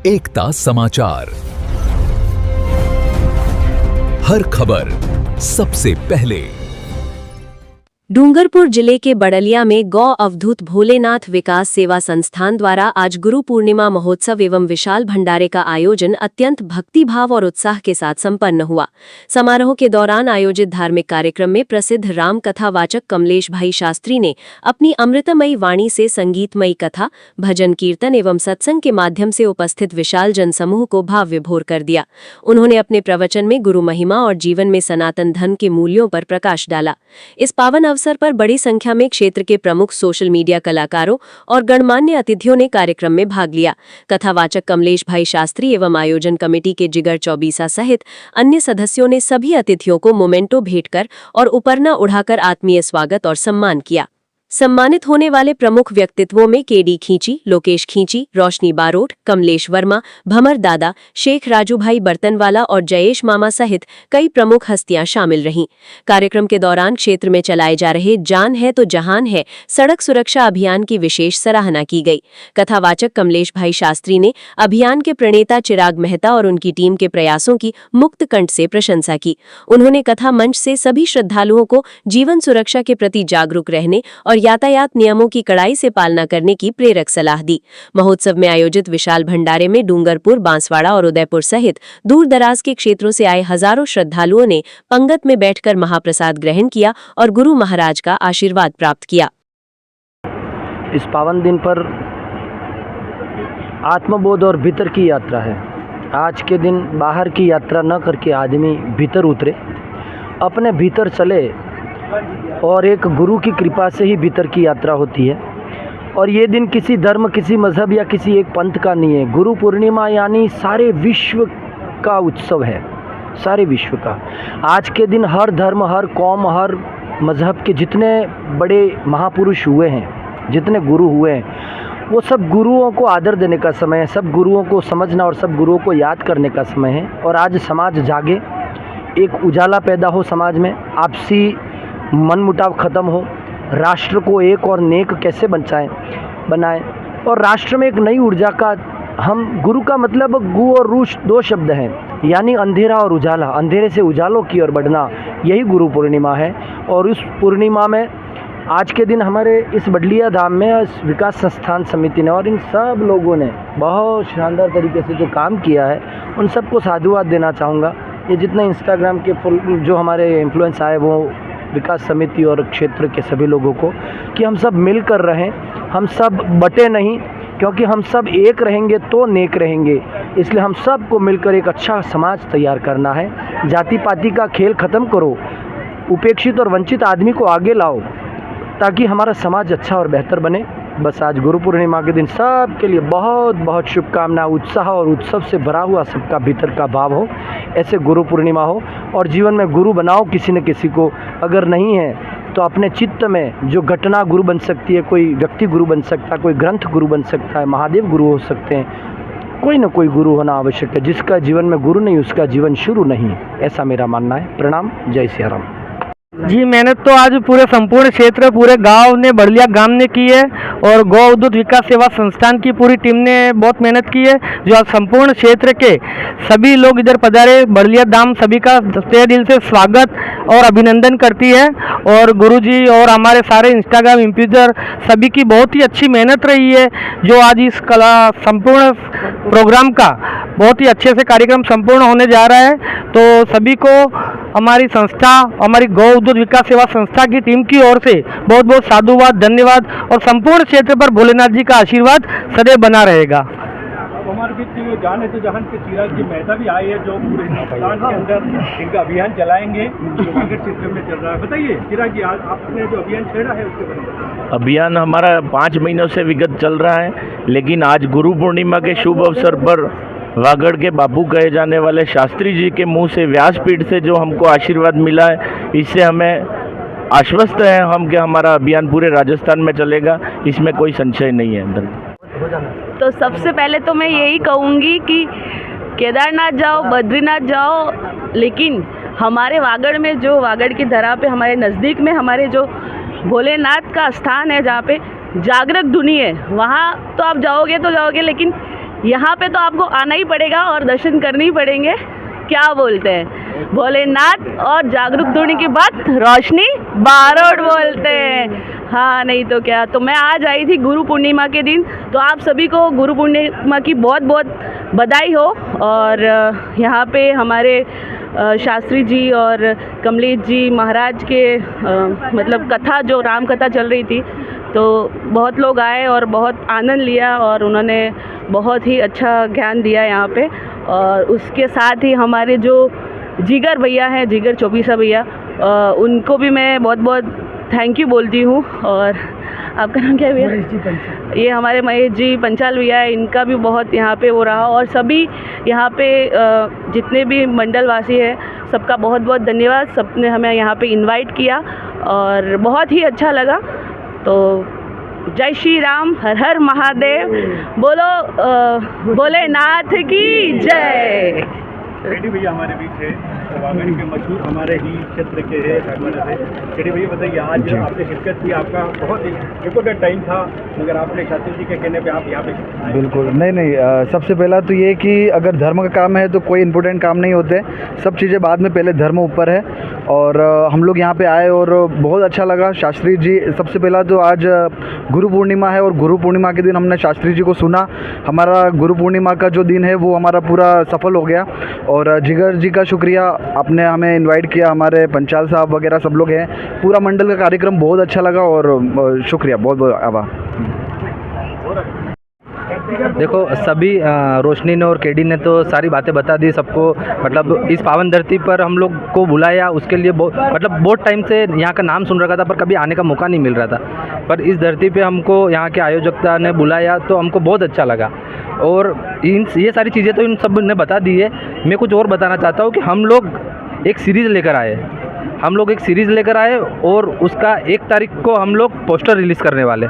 एकता समाचार, हर खबर सबसे पहले। डूंगरपुर जिले के बड़लिया में गौ अवधूत भोलेनाथ विकास सेवा संस्थान द्वारा आज गुरु पूर्णिमा महोत्सव एवं विशाल भंडारे का आयोजन अत्यंत भक्तिभाव और उत्साह के साथ संपन्न हुआ। समारोह के दौरान आयोजित धार्मिक कार्यक्रम में प्रसिद्ध राम कथा वाचक कमलेश भाई शास्त्री ने अपनी अमृतमयी वाणी से संगीतमयी कथा, भजन कीर्तन एवं सत्संग के माध्यम से उपस्थित विशाल जनसमूह को भाव विभोर कर दिया। उन्होंने अपने प्रवचन में गुरु महिमा और जीवन में सनातन धर्म के मूल्यों पर प्रकाश डाला। इस पावन अवसर पर बड़ी संख्या में क्षेत्र के प्रमुख सोशल मीडिया कलाकारों और गणमान्य अतिथियों ने कार्यक्रम में भाग लिया। कथावाचक कमलेश भाई शास्त्री एवं आयोजन कमेटी के जिगर चौबीसा सहित अन्य सदस्यों ने सभी अतिथियों को मोमेंटो भेंट कर और उपरना उड़ाकर आत्मीय स्वागत और सम्मान किया। सम्मानित होने वाले प्रमुख व्यक्तित्वों में केडी खींची, लोकेश खींची, रोशनी बारोट, कमलेश वर्मा, भमर दादा, शेख राजू भाई बर्तनवाला और जयेश मामा सहित कई प्रमुख हस्तियां शामिल रहीं। कार्यक्रम के दौरान क्षेत्र में चलाए जा रहे जान है तो जहान है सड़क सुरक्षा अभियान की विशेष सराहना की गई। कथावाचक कमलेश भाई शास्त्री ने अभियान के प्रणेता चिराग मेहता और उनकी टीम के प्रयासों की मुक्त कंठ से प्रशंसा की। उन्होंने कथा मंच से सभी श्रद्धालुओं को जीवन सुरक्षा के प्रति जागरूक रहने और यातायात नियमों की कड़ाई से पालना करने की प्रेरक सलाह दी। महोत्सव में आयोजित विशाल भंडारे में डूंगरपुर, बांसवाड़ा और उदयपुर सहित दूर दराज के क्षेत्रों से आए हजारों श्रद्धालुओं ने पंगत में बैठकर महाप्रसाद ग्रहण किया और गुरु महाराज का आशीर्वाद प्राप्त किया। इस पावन दिन पर आत्मबोध और भीतर की यात्रा है। आज के दिन बाहर की यात्रा न करके आदमी भीतर उतरे, अपने भीतर चले और एक गुरु की कृपा से ही भीतर की यात्रा होती है। और ये दिन किसी धर्म, किसी मजहब या किसी एक पंथ का नहीं है। गुरु पूर्णिमा यानी सारे विश्व का उत्सव है, सारे विश्व का। आज के दिन हर धर्म, हर कौम, हर मजहब के जितने बड़े महापुरुष हुए हैं, जितने गुरु हुए हैं, वो सब गुरुओं को आदर देने का समय है, सब गुरुओं को समझना और सब गुरुओं को याद करने का समय है। और आज समाज जागे, एक उजाला पैदा हो समाज में, आपसी मन मुटाव ख़त्म हो, राष्ट्र को एक और नेक कैसे बनाएं और राष्ट्र में एक नई ऊर्जा का हम गुरु का मतलब गु और रूश दो शब्द हैं, यानी अंधेरा और उजाला, अंधेरे से उजालों की ओर बढ़ना, यही गुरु पूर्णिमा है। और उस पूर्णिमा में आज के दिन हमारे इस बड़लिया धाम में इस विकास संस्थान समिति ने और इन सब लोगों ने बहुत शानदार तरीके से जो काम किया है, उन सबको साधुवाद देना चाहूँगा। ये जितने इंस्टाग्राम के जो हमारे इन्फ्लुएंस आए वो विकास समिति और क्षेत्र के सभी लोगों को, कि हम सब मिल कर रहें, हम सब बटे नहीं, क्योंकि हम सब एक रहेंगे तो नेक रहेंगे। इसलिए हम सब को मिलकर एक अच्छा समाज तैयार करना है। जाति पाति का खेल ख़त्म करो, उपेक्षित और वंचित आदमी को आगे लाओ ताकि हमारा समाज अच्छा और बेहतर बने। बस आज गुरु पूर्णिमा के दिन सब के लिए बहुत बहुत शुभकामनाएं। उत्साह और उत्सव से भरा हुआ सबका भीतर का भाव हो, ऐसे गुरु पूर्णिमा हो। और जीवन में गुरु बनाओ किसी न किसी को, अगर नहीं है तो अपने चित्त में जो घटना गुरु बन सकती है, कोई व्यक्ति गुरु बन सकता है, कोई ग्रंथ गुरु बन सकता है, महादेव गुरु हो सकते हैं, कोई न कोई गुरु होना आवश्यक है। जिसका जीवन में गुरु नहीं उसका जीवन शुरू नहीं, ऐसा मेरा मानना है। प्रणाम, जय सिया राम। जी, मेहनत तो आज पूरे संपूर्ण क्षेत्र, पूरे गांव ने, बड़लिया गांव ने की है और गौ अवधूत विकास सेवा संस्थान की पूरी टीम ने बहुत मेहनत की है, जो आज संपूर्ण क्षेत्र के सभी लोग इधर पधारे। बड़लिया धाम सभी का तहे दिल से स्वागत और अभिनंदन करती है। और गुरुजी और हमारे सारे इंस्टाग्राम इन्फ्लुएंसर सभी की बहुत ही अच्छी मेहनत रही है, जो आज इस कला संपूर्ण प्रोग्राम का बहुत ही अच्छे से कार्यक्रम संपूर्ण होने जा रहा है। तो सभी को हमारी संस्था, हमारी गौ अवधूत विकास सेवा संस्था की टीम की ओर से बहुत बहुत साधुवाद, धन्यवाद और संपूर्ण क्षेत्र पर भोलेनाथ जी का आशीर्वाद सदैव बना रहेगा। हमारे बीच में जान है तो जहां के चिराग जी मेहता भी आए हैं, जो पूरे हिंदुस्तान के अंदर इनका अभियान चलाएंगे, जो वागड़ क्षेत्र में चल रहा है। बताइए चिराग जी, आज आपने जो अभियान छेड़ा है उसके बारे में। अभियान हमारा 5 महीनों से विगत चल रहा है, लेकिन आज गुरु पूर्णिमा के शुभ अवसर पर वागड़ के बापू कहे जाने वाले शास्त्री जी के मुंह से, व्यासपीठ से जो हमको आशीर्वाद मिला है, इससे हमें आश्वस्त है हम कि हमारा अभियान पूरे राजस्थान में चलेगा, इसमें कोई संशय नहीं है अंदर। तो सबसे पहले तो मैं यही कहूँगी कि केदारनाथ जाओ, बद्रीनाथ जाओ, लेकिन हमारे वागड़ में, जो वागड़ की धरा पे हमारे नज़दीक में हमारे जो भोलेनाथ का स्थान है, जहाँ पे जागृत धुनी है, वहाँ तो आप जाओगे तो जाओगे, लेकिन यहाँ पे तो आपको आना ही पड़ेगा और दर्शन करने ही पड़ेंगे। क्या बोलते हैं, भोलेनाथ और जागरूक होने की बात रोशनी बारोट बोलते हैं। हाँ नहीं तो क्या। तो मैं आज आई थी गुरु पूर्णिमा के दिन, तो आप सभी को गुरु पूर्णिमा की बहुत बहुत बधाई हो। और यहाँ पे हमारे शास्त्री जी और कमलेश जी महाराज के मतलब कथा, जो राम कथा चल रही थी, तो बहुत लोग आए और बहुत आनंद लिया और उन्होंने बहुत ही अच्छा ज्ञान दिया यहाँ पे। और उसके साथ ही हमारे जो जिगर भैया हैं, जिगर चौबीसा भैया, उनको भी मैं बहुत बहुत थैंक यू बोलती हूँ। और आपका नाम क्या है भैया? ये हमारे महेश जी पंचाल भैया है, इनका भी बहुत यहाँ पे वो रहा। और सभी यहाँ पे जितने भी मंडल वासी हैं, सबका बहुत बहुत धन्यवाद। सबने हमें यहाँ पे इनवाइट किया और बहुत ही अच्छा लगा। तो जय श्री राम, हर हर महादेव, बोलो भोलेनाथ की जय। रेड्डी भैया हमारे बीच है, वागड़ के मशहूर हमारे ही क्षेत्र के है। रेड्डी भैया बताइए, आज आपने शिरकत की, आपका बहुत इम्पोर्टेंट टाइम था, मगर आपने शास्त्री जी के कहने पे आप यहाँ पे आए। बिल्कुल नहीं, सबसे पहला तो ये कि अगर धर्म का काम है तो कोई इम्पोर्टेंट काम नहीं होते, सब चीज़ें बाद में, पहले धर्म ऊपर है। और हम लोग यहाँ पे आए और बहुत अच्छा लगा। शास्त्री जी, सबसे पहला तो आज गुरु पूर्णिमा है और गुरु पूर्णिमा के दिन हमने शास्त्री जी को सुना। हमारा गुरु पूर्णिमा का जो दिन है वो हमारा पूरा सफल हो गया। और जिगर जी का शुक्रिया, आपने हमें इनवाइट किया, हमारे पंचाल साहब वगैरह सब लोग हैं, पूरा मंडल का कार्यक्रम बहुत अच्छा लगा और शुक्रिया, बहुत बहुत आभार। देखो, सभी रोशनी ने और केडी ने तो सारी बातें बता दी सबको। मतलब इस पावन धरती पर हम लोग को बुलाया, उसके लिए बहुत टाइम से यहाँ का नाम सुन रखा था, पर कभी आने का मौका नहीं मिल रहा था। पर इस धरती पे हमको यहाँ के आयोजकता ने बुलाया तो हमको बहुत अच्छा लगा। और ये सारी चीज़ें तो इन सब ने बता दी है। मैं कुछ और बताना चाहता हूँ कि हम लोग एक सीरीज़ लेकर आए और उसका 1 तारीख को हम लोग पोस्टर रिलीज़ करने वाले।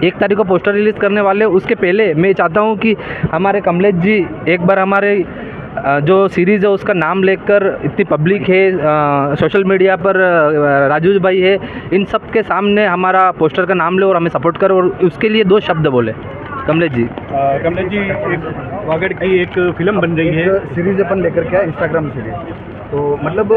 1 तारीख को पोस्टर रिलीज़ करने वाले। उसके पहले मैं चाहता हूँ कि हमारे कमलेश जी एक बार हमारे जो सीरीज़ है उसका नाम लेकर, इतनी पब्लिक है सोशल मीडिया पर, राजू भाई है, इन सब के सामने हमारा पोस्टर का नाम ले और हमें सपोर्ट कर, और उसके लिए 2 शब्द बोले। कमलेश जी, एक वागड़ की एक फिल्म बन रही है, सीरीज़ अपन लेकर के आए, इंस्टाग्राम सीरीज़। तो मतलब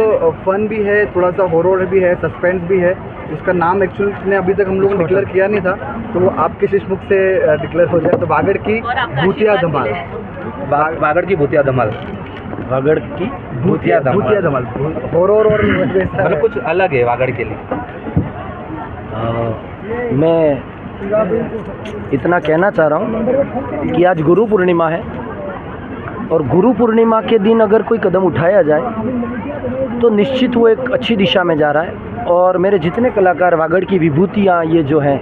फन भी है, थोड़ा सा हॉरर भी है, सस्पेंस भी है। उसका नाम एक्चुअली ने अभी तक हम लोगों ने डिक्लेयर किया नहीं था, तो वो आपके मुख से डिक्लेयर हो जाए। तो वागड़ की भूतिया धमाल, वागड़ की भूतिया धमाल, वागड़ की भूतिया धमाल, हॉरर और मतलब कुछ अलग है वागड़ के लिए। मैं इतना कहना चाह रहा हूँ कि आज गुरु पूर्णिमा है और गुरु पूर्णिमा के दिन अगर कोई कदम उठाया जाए तो निश्चित वो एक अच्छी दिशा में जा रहा है। और मेरे जितने कलाकार वागड़ की विभूतियाँ ये जो हैं,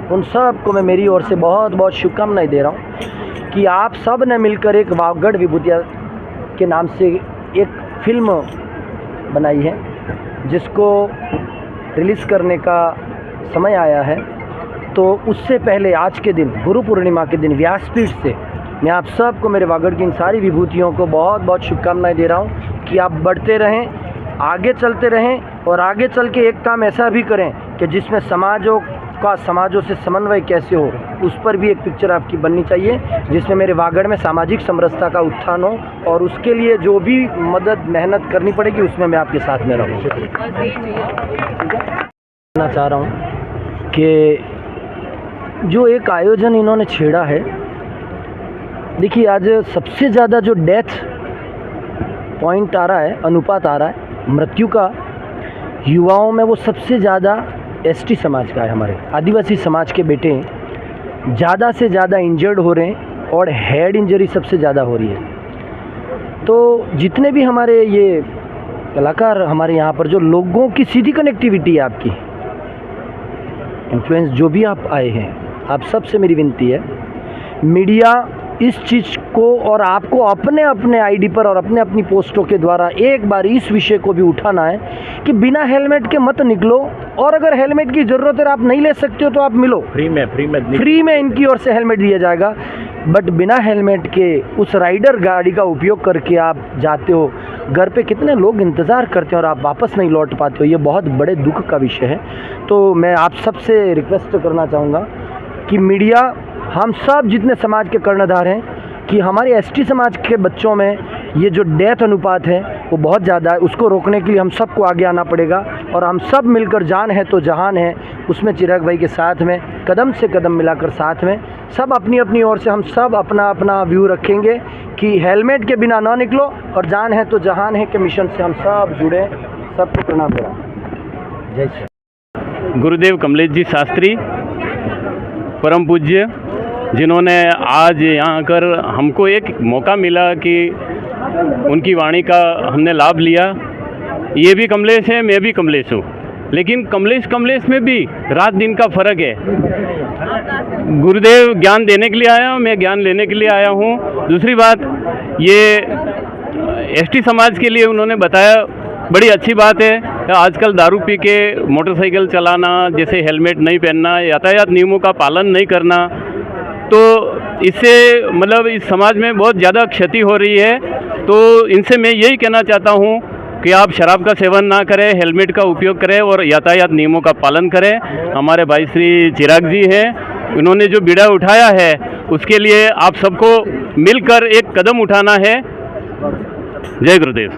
उन सब को मैं मेरी ओर से बहुत बहुत शुभकामनाएं दे रहा हूँ कि आप सब ने मिलकर एक वागड़ विभूतियाँ के नाम से एक फिल्म बनाई है, जिसको रिलीज़ करने का समय आया है। तो उससे पहले आज के दिन, गुरु पूर्णिमा के दिन, व्यासपीठ से मैं आप सबको, मेरे वागड़ की इन सारी विभूतियों को बहुत बहुत शुभकामनाएं दे रहा हूँ कि आप बढ़ते रहें, आगे चलते रहें और आगे चल के एक काम ऐसा भी करें कि जिसमें समाजों से समन्वय कैसे हो, उस पर भी एक पिक्चर आपकी बननी चाहिए, जिसमें मेरे वागड़ में सामाजिक समरसता का उत्थान हो। और उसके लिए जो भी मदद मेहनत करनी पड़ेगी उसमें मैं आपके साथ में रहूँगा। कहना चाह रहा हूँ कि जो एक आयोजन इन्होंने छेड़ा है, देखिए आज सबसे ज़्यादा जो डेथ पॉइंट आ रहा है, अनुपात आ रहा है मृत्यु का युवाओं में, वो सबसे ज़्यादा एसटी समाज का है। हमारे आदिवासी समाज के बेटे ज़्यादा से ज़्यादा इंजर्ड हो रहे हैं और हेड इंजरी सबसे ज़्यादा हो रही है। तो जितने भी हमारे ये कलाकार हमारे यहाँ पर, जो लोगों की सीधी कनेक्टिविटी है, आपकी इन्फ्लुएंस जो भी आप आए हैं, आप सबसे मेरी विनती है, मीडिया इस चीज़ को और आपको अपने अपने आईडी पर और अपने अपनी पोस्टों के द्वारा एक बार इस विषय को भी उठाना है कि बिना हेलमेट के मत निकलो, और अगर हेलमेट की ज़रूरत है आप नहीं ले सकते हो तो आप मिलो, फ्री में इनकी ओर से हेलमेट दिया जाएगा। बट बिना हेलमेट के उस राइडर गाड़ी का उपयोग करके आप जाते हो, घर पे कितने लोग इंतज़ार करते हैं और आप वापस नहीं लौट पाते हो, ये बहुत बड़े दुख का विषय है। तो मैं आप सबसे रिक्वेस्ट करना चाहूँगा कि मीडिया हम सब जितने समाज के कर्णधार हैं कि हमारे एसटी समाज के बच्चों में ये जो डेथ अनुपात है वो बहुत ज़्यादा है। उसको रोकने के लिए हम सबको आगे आना पड़ेगा और हम सब मिलकर जान है तो जहान है उसमें चिराग भाई के साथ में कदम से कदम मिलाकर साथ में सब अपनी अपनी ओर से हम सब अपना अपना व्यू रखेंगे कि हेलमेट के बिना ना निकलो और जान है तो जहान है के मिशन से हम सब जुड़े। सबको प्रणाम करा। जय श्री गुरुदेव कमलेश जी शास्त्री परम पूज्य, जिन्होंने आज यहाँ आकर हमको एक मौका मिला कि उनकी वाणी का हमने लाभ लिया। ये भी कमलेश है, मैं भी कमलेश हूँ, लेकिन कमलेश में भी रात दिन का फ़र्क है। गुरुदेव ज्ञान देने के लिए आया हूँ, मैं ज्ञान लेने के लिए आया हूँ। दूसरी बात, ये एसटी समाज के लिए उन्होंने बताया, बड़ी अच्छी बात है। आजकल दारू पी के मोटरसाइकिल चलाना, जैसे हेलमेट नहीं पहनना, यातायात नियमों का पालन नहीं करना, तो इससे मतलब इस समाज में बहुत ज़्यादा क्षति हो रही है। तो इनसे मैं यही कहना चाहता हूँ कि आप शराब का सेवन ना करें, हेलमेट का उपयोग करें और यातायात नियमों का पालन करें। हमारे भाई श्री चिराग जी हैं, उन्होंने जो बीड़ा उठाया है उसके लिए आप सबको मिलकर एक कदम उठाना है। जय गुरुदेव।